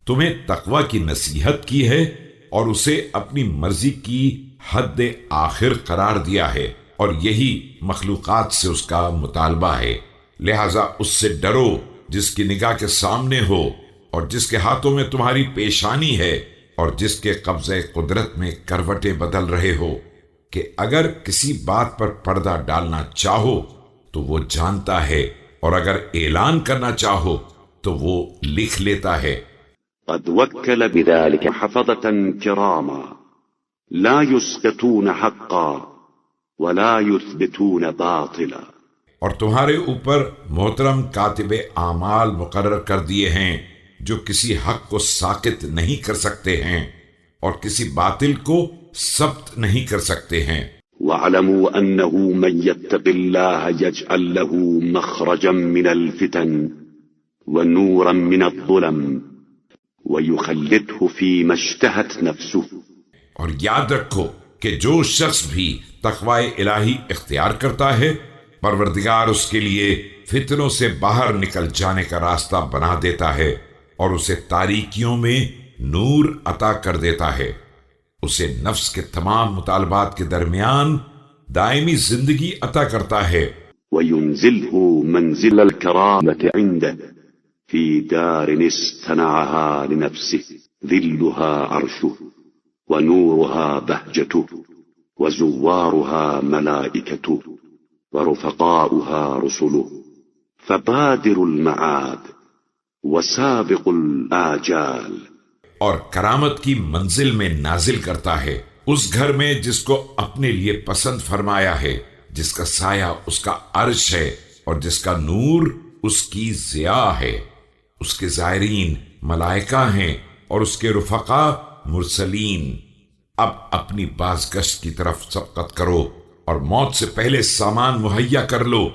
تمہیں تقوی کی نصیحت کی ہے اور اسے اپنی مرضی کی حد آخر قرار دیا ہے، اور یہی مخلوقات سے اس کا مطالبہ ہے، لہذا اس سے ڈرو جس کی نگاہ کے سامنے ہو اور جس کے ہاتھوں میں تمہاری پیشانی ہے اور جس کے قبضے قدرت میں کروٹیں بدل رہے ہو، کہ اگر کسی بات پر پردہ ڈالنا چاہو تو وہ جانتا ہے، اور اگر اعلان کرنا چاہو تو وہ لکھ لیتا ہے۔ قد وكل بذلك حفظة كراما لا يسقطون حقا ولا يثبتون باطلا، اور تمہارے اوپر محترم کاتب اعمال مقرر کر دیے ہیں جو کسی حق کو ساقط نہیں کر سکتے ہیں اور کسی باطل کو ثبت نہیں کر سکتے ہیں۔ واعلموا أنه من يتق الله يجعل له مخرجا من الفتن ونورا من الظلم ويخلده فيما اشتهت نفسه۔ اور یاد رکھو کہ جو شخص بھی تقوی الہی اختیار کرتا ہے، پروردگار اس کے لیے فتنوں سے باہر نکل جانے کا راستہ بنا دیتا ہے اور اسے تاریکیوں میں نور عطا کر دیتا ہے، اسے نفس کے تمام مطالبات کے درمیان دائمی زندگی عطا کرتا ہے۔ وينزله منزل الكرامة عنده في دار استنعها لنفسه ذلها عرشه ونورها بهجته وزوارها ملائكته ورفقاؤها رسله فبادر المعاد وسابق الآجال۔ اور کرامت کی منزل میں نازل کرتا ہے اس گھر میں جس کو اپنے لیے پسند فرمایا ہے، جس کا سایہ اس کا عرش ہے اور جس کا نور اس کی ضیاء ہے، اس کے زائرین ملائکہ ہیں اور اس کے رفقا مرسلین۔ اب اپنی بازگشت کی طرف سبقت کرو اور موت سے پہلے سامان مہیا کر لو